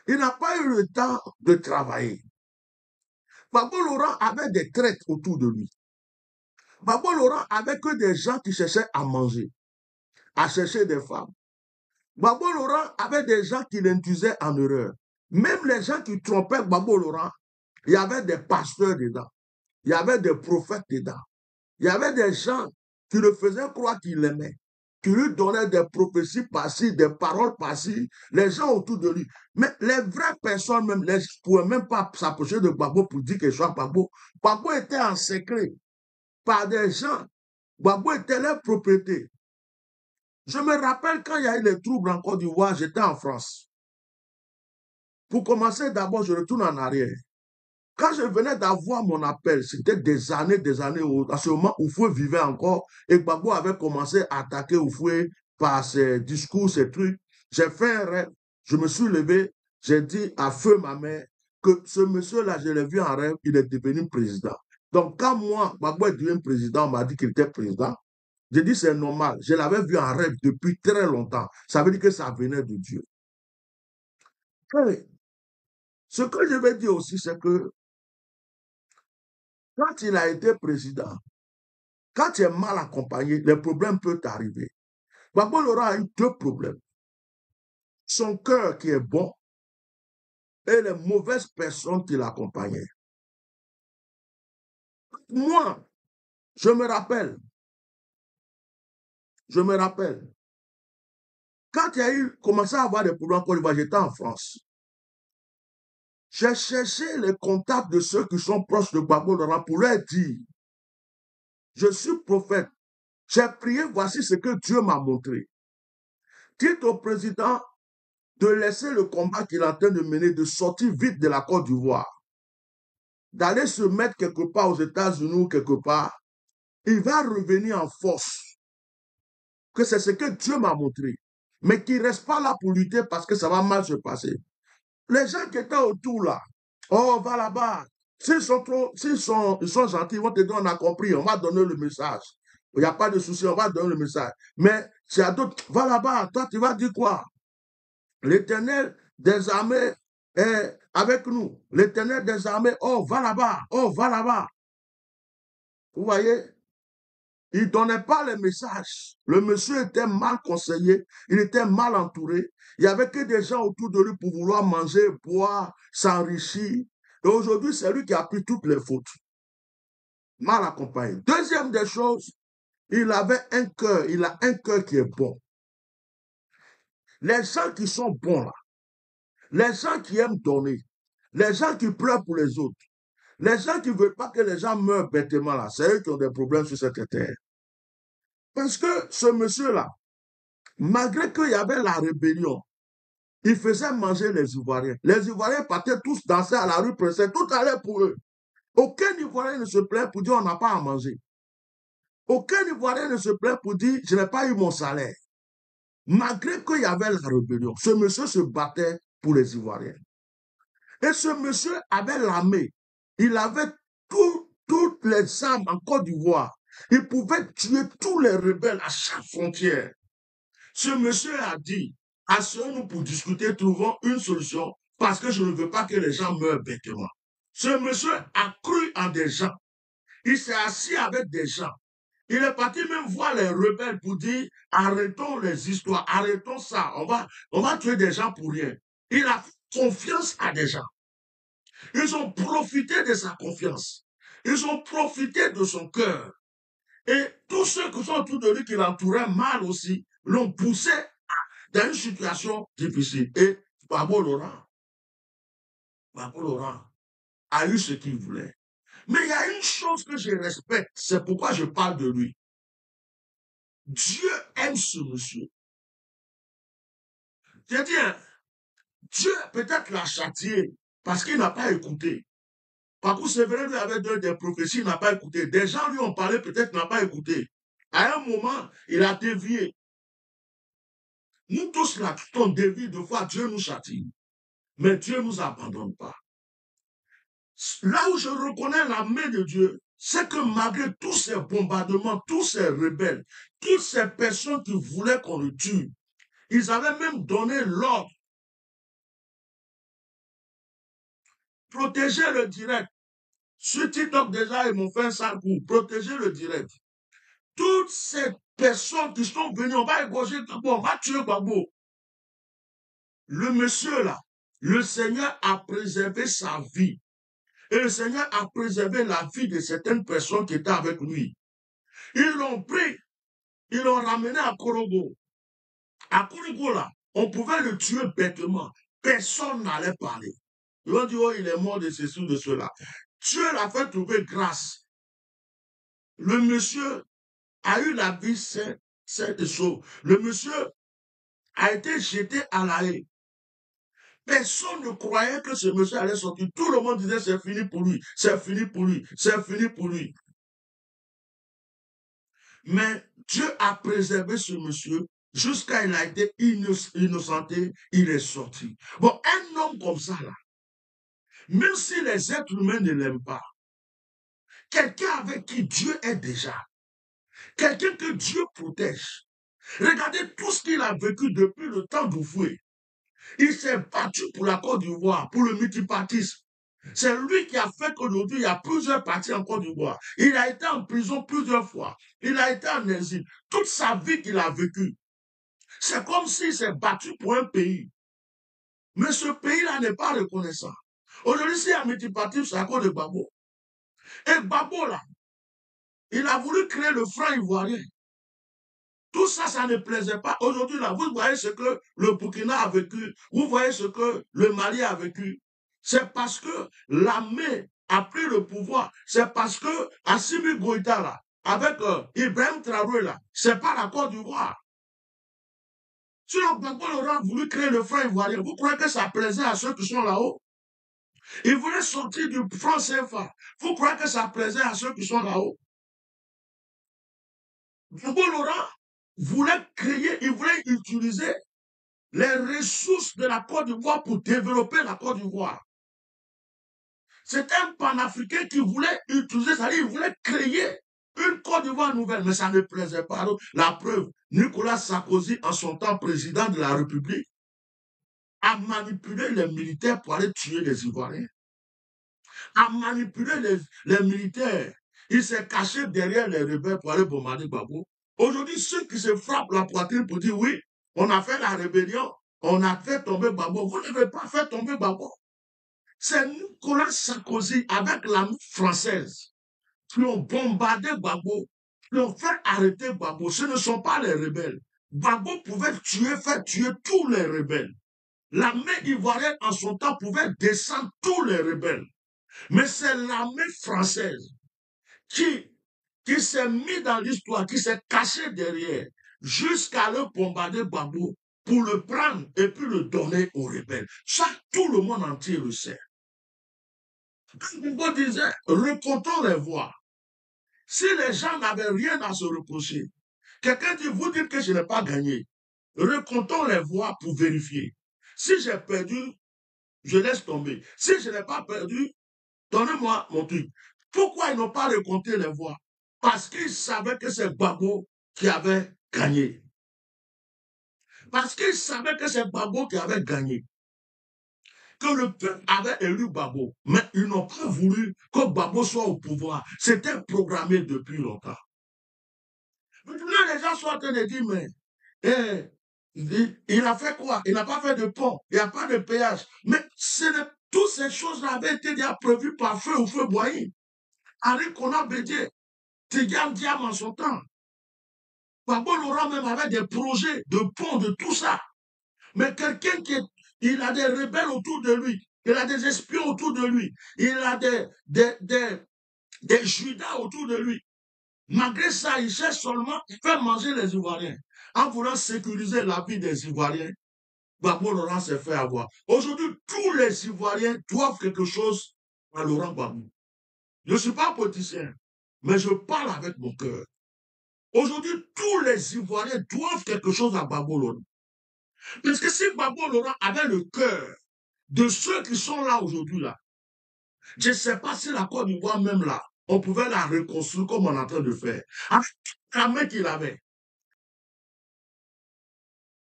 Il n'a pas eu le temps de travailler. Gbagbo Laurent avait des traites autour de lui. Gbagbo Laurent avait que des gens qui cherchaient à manger, à chercher des femmes. Gbagbo Laurent avait des gens qui l'induisaient en erreur. Même les gens qui trompaient Gbagbo Laurent, il y avait des pasteurs dedans. Il y avait des prophètes dedans. Il y avait des gens qui le faisaient croire qu'il l'aimait, qui lui donnaient des prophéties par-ci, des paroles par-ci, les gens autour de lui. Mais les vraies personnes même, ne pouvaient même pas s'approcher de Gbagbo pour dire que soit Gbagbo. Gbagbo était en secret par des gens. Gbagbo était leur propriété. Je me rappelle quand il y a eu les troubles en Côte d'Ivoire, j'étais en France. Pour commencer, d'abord, je retourne en arrière. Quand je venais d'avoir mon appel, c'était des années, à ce moment, Oufoué vivait encore et Gbagbo avait commencé à attaquer Oufoué par ses discours, ses trucs. J'ai fait un rêve, je me suis levé, j'ai dit à feu ma mère que ce monsieur-là, je l'ai vu en rêve, il est devenu président. Donc, quand moi, Gbagbo est devenu président, on m'a dit qu'il était président. J'ai dit c'est normal, je l'avais vu en rêve depuis très longtemps. Ça veut dire que ça venait de Dieu. Et ce que je veux dire aussi, c'est que quand il a été président, quand tu es mal accompagné, les problèmes peuvent t'arriver. Gbagbo Laurent a eu deux problèmes. Son cœur qui est bon et les mauvaises personnes qui l'accompagnaient. Moi, je me rappelle, quand il y a eu, commencé à avoir des problèmes quand j'étais en France, j'ai cherché les contacts de ceux qui sont proches de Gbagbo Laurent pour leur dire, je suis prophète, j'ai prié, voici ce que Dieu m'a montré. Dites au président de laisser le combat qu'il est en train de mener, de sortir vite de la Côte d'Ivoire, d'aller se mettre quelque part aux États-Unis ou quelque part. Il va revenir en force. Que c'est ce que Dieu m'a montré. Mais qu'il ne reste pas là pour lutter parce que ça va mal se passer. Les gens qui étaient autour là, oh, va là-bas. S'ils sont gentils, ils vont te dire, on a compris, on va donner le message. Il n'y a pas de souci, on va donner le message. Mais s'il y a d'autres, va là-bas, toi, tu vas dire quoi? L'Éternel des armées est avec nous. L'Éternel des armées, oh, va là-bas, oh, va là-bas. Vous voyez? Il ne donnait pas les messages. Le monsieur était mal conseillé, il était mal entouré. Il n'y avait que des gens autour de lui pour vouloir manger, boire, s'enrichir. Et aujourd'hui, c'est lui qui a pris toutes les fautes. Mal accompagné. Deuxième des choses, il avait un cœur, il a un cœur qui est bon. Les gens qui sont bons là, les gens qui aiment donner, les gens qui pleurent pour les autres, les gens qui ne veulent pas que les gens meurent bêtement là, c'est eux qui ont des problèmes sur cette terre. Parce que ce monsieur-là, malgré qu'il y avait la rébellion, il faisait manger les Ivoiriens. Les Ivoiriens partaient tous danser à la rue Princesse, tout allait pour eux. Aucun Ivoirien ne se plaint pour dire on n'a pas à manger. Aucun Ivoirien ne se plaint pour dire je n'ai pas eu mon salaire. Malgré qu'il y avait la rébellion, ce monsieur se battait pour les Ivoiriens. Et ce monsieur avait l'armée. Il avait toutes les armes en Côte d'Ivoire. Il pouvait tuer tous les rebelles à chaque frontière. Ce monsieur a dit, asseyons-nous pour discuter, trouvons une solution, parce que je ne veux pas que les gens meurent bêtement. Ce monsieur a cru en des gens. Il s'est assis avec des gens. Il est parti même voir les rebelles pour dire, arrêtons les histoires, arrêtons ça, on va tuer des gens pour rien. Il a confiance à des gens. Ils ont profité de sa confiance. Ils ont profité de son cœur. Et tous ceux qui sont autour de lui, qui l'entouraient mal aussi, l'ont poussé dans une situation difficile. Et Gbagbo Laurent a eu ce qu'il voulait. Mais il y a une chose que je respecte, c'est pourquoi je parle de lui. Dieu aime ce monsieur. Je dis, Dieu peut-être l'a châtié parce qu'il n'a pas écouté. Par contre, c'est vrai, lui avait donné des prophéties, il n'a pas écouté. Des gens lui ont parlé, peut-être n'a pas écouté. À un moment, il a dévié. Nous tous là, tout on dévie, de fois, Dieu nous châtie. Mais Dieu ne nous abandonne pas. Là où je reconnais la main de Dieu, c'est que malgré tous ces bombardements, tous ces rebelles, toutes ces personnes qui voulaient qu'on le tue, ils avaient même donné l'ordre protéger le direct. Sur TikTok, déjà, ils m'ont fait un sale coup. Protéger le direct. Toutes ces personnes qui sont venues, on va égorger Gbagbo, on va tuer Gbagbo. Le monsieur là, le Seigneur a préservé sa vie. Et le Seigneur a préservé la vie de certaines personnes qui étaient avec lui. Ils l'ont pris, ils l'ont ramené à Korogo. À Korogo là, on pouvait le tuer bêtement. Personne n'allait parler. Ils ont dit, oh, il est mort de ceci ou de cela. Dieu l'a fait trouver grâce. Le monsieur a eu la vie sainte et sauve. Le monsieur a été jeté à la haie. Personne ne croyait que ce monsieur allait sortir. Tout le monde disait c'est fini pour lui, c'est fini pour lui, c'est fini pour lui. Mais Dieu a préservé ce monsieur jusqu'à il a été innocenté, il est sorti. Bon, un homme comme ça, là, même si les êtres humains ne l'aiment pas, quelqu'un avec qui Dieu est déjà, quelqu'un que Dieu protège. Regardez tout ce qu'il a vécu depuis le temps d'Oufoué. Il s'est battu pour la Côte d'Ivoire, pour le multipartisme. C'est lui qui a fait qu'aujourd'hui, il y a plusieurs partis en Côte d'Ivoire. Il a été en prison plusieurs fois. Il a été en exil. Toute sa vie qu'il a vécue. C'est comme s'il s'est battu pour un pays. Mais ce pays-là n'est pas reconnaissant. Aujourd'hui, s'il y a un multipartisme, c'est à cause de Gbagbo. Et Gbagbo, là, il a voulu créer le franc ivoirien. Tout ça, ça ne plaisait pas. Aujourd'hui, là, vous voyez ce que le Burkina a vécu, vous voyez ce que le Mali a vécu. C'est parce que l'armée a pris le pouvoir. C'est parce que Assimi Goïta, là, avec Ibrahim Traoré, là, c'est pas la Côte d'Ivoire. Sinon, Gbagbo a voulu créer le franc ivoirien. Vous croyez que ça plaisait à ceux qui sont là-haut? Ils voulaient sortir du franc CFA. Vous croyez que ça plaisait à ceux qui sont là-haut? Gbagbo Laurent voulait créer, il voulait utiliser les ressources de la Côte d'Ivoire pour développer la Côte d'Ivoire. C'est un panafricain qui voulait utiliser, c'est-à-dire il voulait créer une Côte d'Ivoire nouvelle, mais ça ne plaisait pas. La preuve, Nicolas Sarkozy, en son temps président de la République, a manipulé les militaires pour aller tuer les Ivoiriens. A manipulé les militaires. Il s'est caché derrière les rebelles pour aller bombarder Gbagbo. Aujourd'hui, ceux qui se frappent la poitrine pour dire oui, on a fait la rébellion, on a fait tomber Gbagbo. Vous n'avez pas fait tomber Gbagbo. C'est Nicolas Sarkozy avec l'armée française qui ont bombardé Gbagbo, qui ont fait arrêter Gbagbo. Ce ne sont pas les rebelles. Gbagbo pouvait faire tuer tous les rebelles. L'armée ivoirienne en son temps pouvait descendre tous les rebelles. Mais c'est l'armée française qui s'est mis dans l'histoire, qui s'est caché derrière, jusqu'à le bombarder Gbagbo pour le prendre et puis le donner aux rebelles. Ça, tout le monde entier le sait. Gbagbo disait, recomptons les voix. Si les gens n'avaient rien à se reprocher, quelqu'un dit, vous dites que je n'ai pas gagné. Recomptons les voix pour vérifier. Si j'ai perdu, je laisse tomber. Si je n'ai pas perdu, donnez-moi mon truc. Pourquoi ils n'ont pas recompté les voix? Parce qu'ils savaient que c'est Gbagbo qui avait gagné. Parce qu'ils savaient que c'est Gbagbo qui avait gagné. Que le peuple avait élu Gbagbo. Mais ils n'ont pas voulu que Gbagbo soit au pouvoir. C'était programmé depuis longtemps. Maintenant, les gens sont en train de dire, mais il a fait quoi? Il n'a pas fait de pont. Il n'y a pas de péage. Mais toutes ces choses-là avaient été déjà prévues par Feu ou Feu Boigny. Henri Konan Bédié, Tigane Diam en son temps. Gbagbo Laurent même avait des projets de pont, de tout ça. Mais quelqu'un il a des rebelles autour de lui, il a des espions autour de lui, il a des Judas autour de lui. Malgré ça, il cherche seulement à faire manger les Ivoiriens. En voulant sécuriser la vie des Ivoiriens, Gbagbo Laurent s'est fait avoir. Aujourd'hui, tous les Ivoiriens doivent quelque chose à Laurent Gbagbo. Je ne suis pas politicien, mais je parle avec mon cœur. Aujourd'hui, tous les Ivoiriens doivent quelque chose à Gbagbo Laurent. Parce que si Gbagbo Laurent avait le cœur de ceux qui sont là aujourd'hui, là, je ne sais pas si la Côte d'Ivoire même là, on pouvait la reconstruire comme on est en train de faire. Avec l'armée qu'il avait,